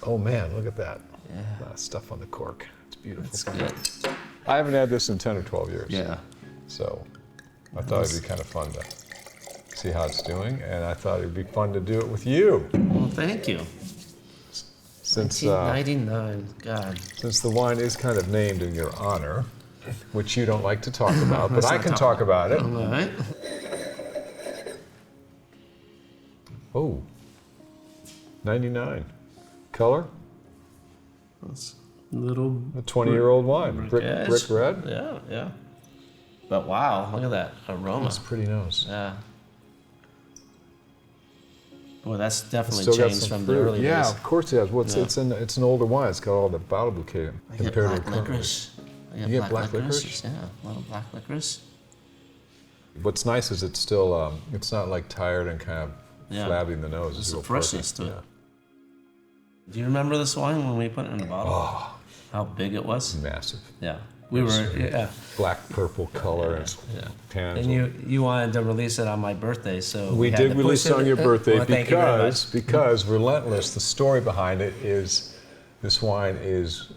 Oh man, look at that. Yeah. Stuff on the cork. It's beautiful. It's good. I haven't had this in 10 or 12 years. Yeah. So I thought it'd be kind of fun to see how it's doing, and I thought it'd be fun to do it with you. Well, thank you. Since 1999, God. Since the wine is kind of named in your honor, which you don't like to talk about, but I can talk about it. All right. Oh, 99. Color? That's a little... A 20-year-old wine. Brick red? Yeah, yeah. But wow, look at that aroma. That's a pretty nose. Yeah. Boy, that's definitely Still got changed some from fruit. the early days. Yeah, of course it has. Well, it's an older wine. It's got all the bottle bouquet I get compared black to the licorice. You get black licorice? Yeah, a little black licorice. What's nice is it's still, it's not like tired and kind of flabby in the nose. There's It's some real freshness perfect. to it. Do you remember this wine when we put it in the bottle? Oh, how big it was? massive. Yeah. We were, Black purple color and tannins. And you wanted to release it on my birthday, so we had did to release push it on your birthday Well, thank you very much. because Relentless, the story behind it is this wine is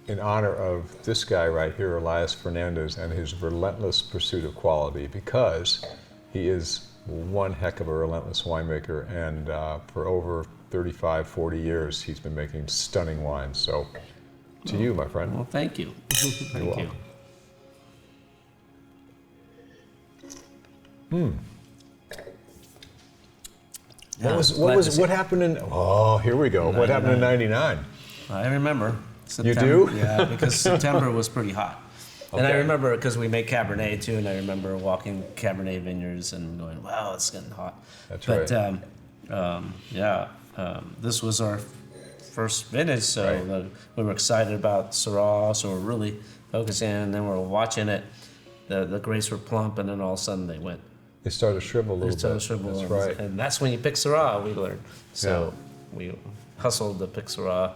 in honor of this guy right here, Elias Fernandez, and his relentless pursuit of quality, because he is one heck of a relentless winemaker, and for over 35, 40 years he's been making stunning wines. So to you, my friend. Well, thank you. Thank You're you. welcome. What happened in? Oh, here we go. 99. What happened in '99? I remember. September, You do? Yeah, because September was pretty hot. And I Okay. remember because we make Cabernet too, and I remember walking Cabernet vineyards and going, "Wow, it's getting hot." That's but, right. this was our first vintage, so Right. we were excited about Syrah, so we're really focusing, and then we're watching it. The grapes were plump, and then all of a sudden they went. They started to shrivel a little bit. That's right. And that's when you pick Syrah, we learned. So we hustled to pick Syrah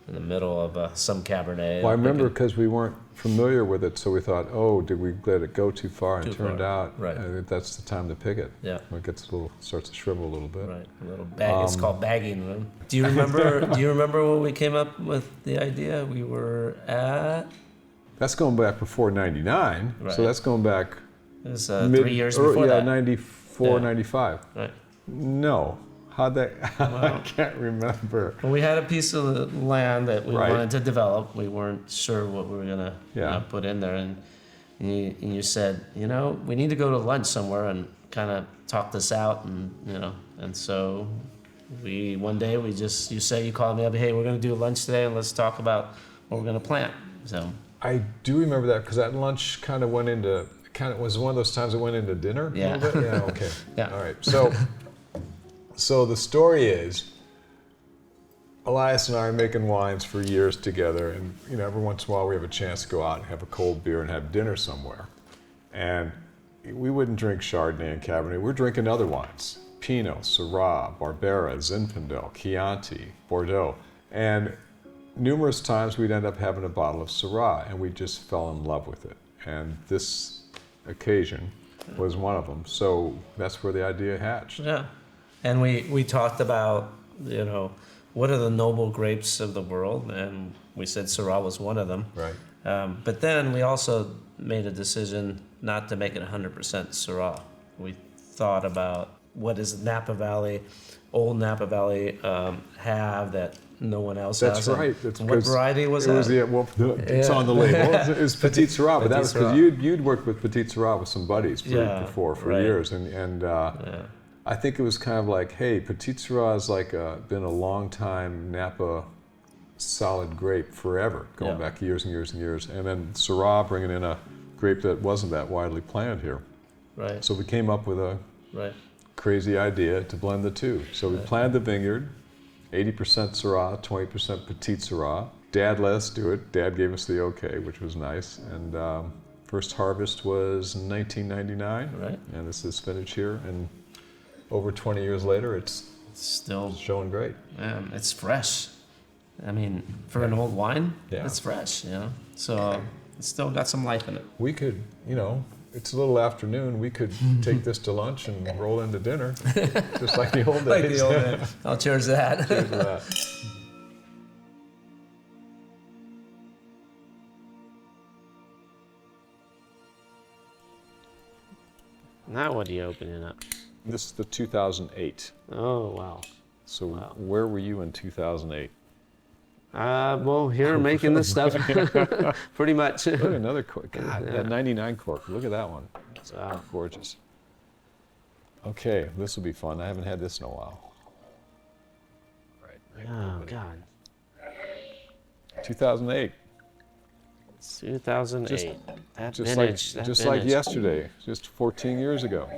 in the middle of some Cabernet. Well, I remember because we weren't familiar with it, so we thought, oh, did we let it go too far? And it turned out that's the time to pick it. Yeah. When it starts to shrivel a little bit. Right, a little bag. It's called bagging them. Do you remember? Do you remember when we came up with the idea? We were at. That's going back before '99. Right. So that's going back. It was 3 years before that. 94, 95. Right. No. How'd that? I can't remember. Well, we had a piece of land that we Right. wanted to develop. We weren't sure what we were gonna put in there, and you said, we need to go to lunch somewhere and kind of talk this out, and so one day you called me up, hey, we're gonna do lunch today, and let's talk about what we're gonna plant. So I do remember that because that lunch kind of was one of those times it went into dinner. Yeah. A little bit? Yeah. Okay. Yeah. All right. So the story is, Elias and I are making wines for years together, and every once in a while we have a chance to go out and have a cold beer and have dinner somewhere. And we wouldn't drink Chardonnay and Cabernet. We're drinking other wines: Pinot, Syrah, Barbera, Zinfandel, Chianti, Bordeaux. And numerous times we'd end up having a bottle of Syrah, and we just fell in love with it. And this occasion was one of them. So that's where the idea hatched. yeah, and we talked about what are the noble grapes of the world, and we said Syrah was one of them. Right. But then we also made a decision not to make it 100% Syrah. We thought about what does old Napa Valley have that no one else has. That's right. What variety was that? It's on the label. It's Petite Syrah, but that was because Syrah. you'd worked with Petite Syrah with some buddies before for right. years, and I think it was kind of like, hey, Petite Syrah has been a long time Napa solid grape forever, going back years and years and years, and then Syrah bringing in a grape that wasn't that widely planted here. Right. So we came up with a crazy idea to blend the two. So we planted the vineyard, 80% Syrah, 20% Petite Syrah. Dad let us do it. Dad gave us the okay, which was nice. And first harvest was 1999. Right. And this is vintage here. And over 20 years later, it's still showing great. It's fresh. I mean, for an old wine, it's fresh, So it's still got some life in it. We could, it's a little afternoon. We could take this to lunch and roll into dinner, just like the old days. Like the old days. I'll cheers to that. Cheers to that. Now what are you opening up? This is the 2008. Oh, wow. So where were you in 2008? Well, here making this stuff, pretty much. Look, another cork. God, that 99 cork. Look at that one. It's gorgeous. Okay, this will be fun. I haven't had this in a while. Right. Oh, God. 2008. 2008. That Just vintage. like just like yesterday, just 14 years ago.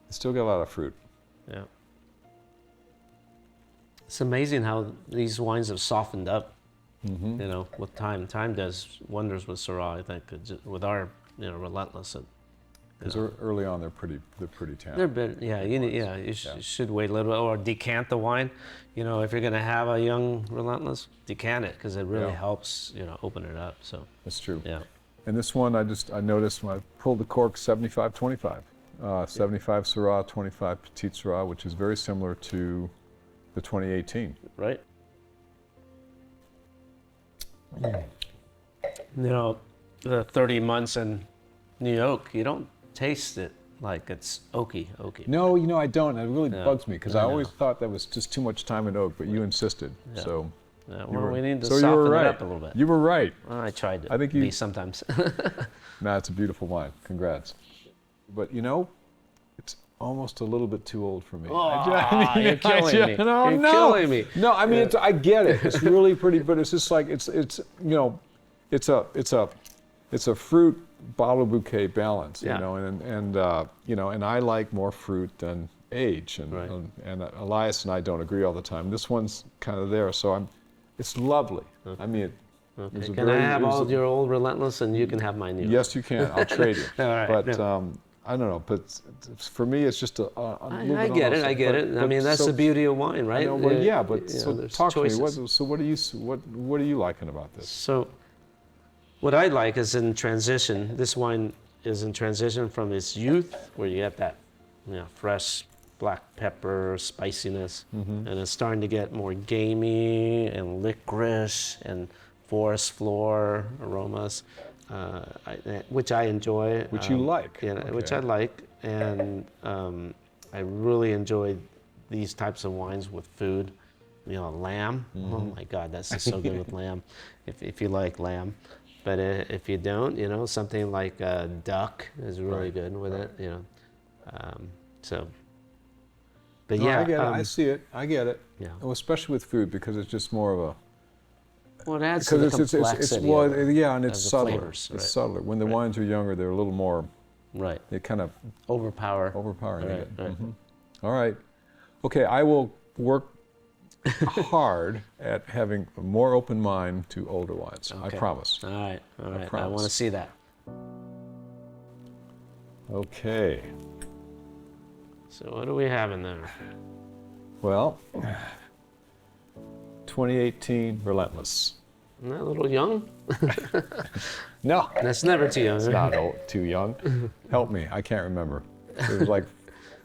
It's still got a lot of fruit. Yeah. It's amazing how these wines have softened up, Mm-hmm. you know, with time. Time does wonders with Syrah, I think. With our, you know, Relentless. Because early on, they're pretty tan. They're bit, yeah. You should wait a little bit, or decant the wine. You know, if you're going to have a young Relentless, decant it because it really helps, you know, open it up. So That's true. yeah. And this one, I noticed when I pulled the cork, 75-25. 75 Syrah, 25 Petite Syrah, which is very similar to the 2018. Right. You know, the 30 months in New Oak, you don't taste it like it's oaky. No, you know, I don't. It really bugs me because I always thought that was just too much time in oak, but you insisted. Yeah. So, well, we need to so soften it up a little bit. You were right. Well, I tried to I think be sometimes. Nah, it's a beautiful wine. Congrats. But you know, it's almost a little bit too old for me. You're killing me. You're killing me. No, I mean, I get it. It's really pretty, but it's just like it's you know, it's a fruit bottle bouquet balance, you know, and you know, and I like more fruit than age, and Elias and I don't agree all the time. This one's kind of there, so it's lovely. Okay. I mean, okay. Can I have all of your old Relentless, and you can have my new? Yes, you can. I'll trade you. All right. But I don't know. But for me, it's just a little I bit get it. almost, I get it. I mean, that's the beauty of wine, right? I know, well, yeah, but you so know, talk choices. to me. What are you liking about this? So, what I like is in transition. This wine is in transition from its youth, where you get that, you know, fresh black pepper spiciness, and it's starting to get more gamey and licorice and forest floor aromas, which I enjoy. Which you like. Yeah, Okay. which I like, and I really enjoy these types of wines with food. You know, lamb. Oh my God, that's just so good with lamb. If you like lamb. But if you don't, you know, something like duck is really good with it, you know. But No, yeah. I get it. I see it. I get it. Yeah. Well, especially with food, because it's just more of a. Well, it adds to the complexity and it's of the subtler. flavors, It's right. subtler. When the wines are younger, they're a little more. Right. They kind of Overpowering. Right. Right. All right. Okay, I will work hard at having a more open mind to older wines. Okay. I promise. All right. I promise. want to see that. Okay. So what do we have in there? Well, 2018 Relentless. Isn't that a little young? No, That's never too young. it's not too young. Help me, I can't remember. It was like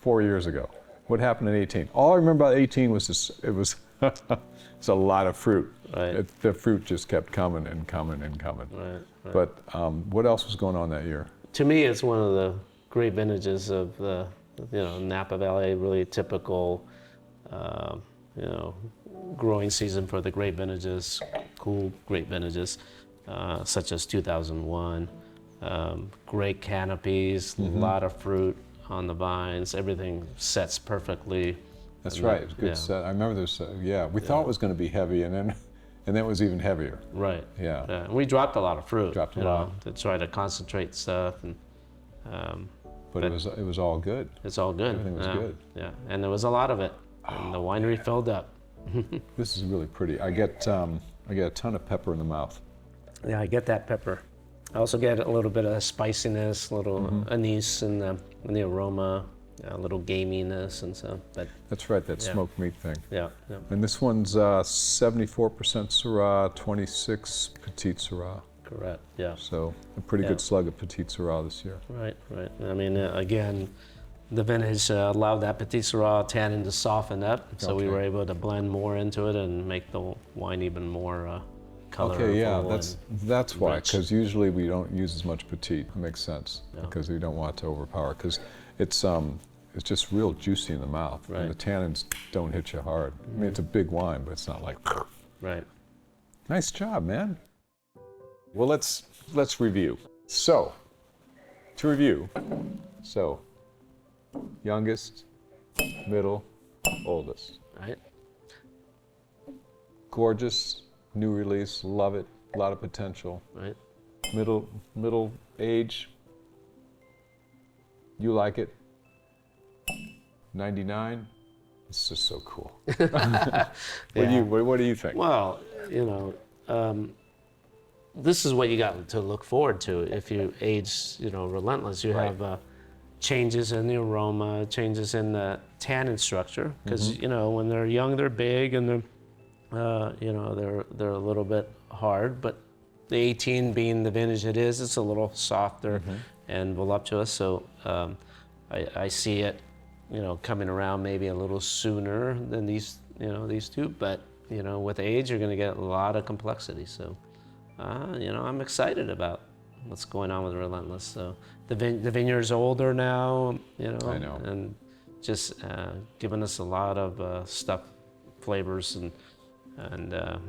4 years ago. What happened in 18? All I remember about 18 was this, it was it's a lot of fruit. Right. The fruit just kept coming and coming and coming. Right. But what else was going on that year? To me, it's one of the great vintages of the, you know, Napa Valley, really typical, you know, growing season for the great vintages, cool great vintages, such as 2001. Great canopies, a lot of fruit on the vines, everything sets perfectly. That's right, it was good set. I remember this, we thought it was going to be heavy, and then it was even heavier. Right. Yeah. And we dropped a lot of fruit. Dropped a you lot. know, to try to concentrate stuff, and But it was all good. it's all good. Everything was good. Yeah, and there was a lot of it, and the winery filled up. This is really pretty. I get a ton of pepper in the mouth. Yeah, I get that pepper. I also get a little bit of spiciness, a little anise in the aroma, a little gaminess and so. But That's right, that smoked meat thing. yeah. And this one's 74% Syrah, 26 Petite Syrah. Correct. Yeah. So a pretty good slug of Petite Syrah this year. Right. I mean, again, the vintage allowed that Petite Syrah tannin to soften up, so we were able to blend more into it and make the wine even more colorful. Okay, yeah, that's why, rich. because usually we don't use as much petite. It makes sense, Yeah. because we don't want it to overpower, because it's just real juicy in the mouth, Right. and the tannins don't hit you hard. I mean, it's a big wine, but it's not like. Right. Nice job, man. Well, let's review. So, to review, youngest, middle, oldest. Right. Gorgeous, new release, love it, a lot of potential. Right. Middle age, you like it. 99, it's just so cool. What do you think? Well, this is what you got to look forward to if you age, Relentless. You have changes in the aroma, changes in the tannin structure, because when they're young, they're big, and they're they're a little bit hard. But the 18 being the vintage it is, it's a little softer and voluptuous. So I see it, coming around maybe a little sooner than these two. But with age, you're going to get a lot of complexity. So. I'm excited about what's going on with Relentless. So the vineyard's older now, I know. and just giving us a lot of flavors and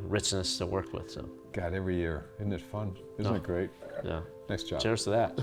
richness to work with. So God, every year, isn't it fun? Isn't it great? yeah, Nice job. cheers to that.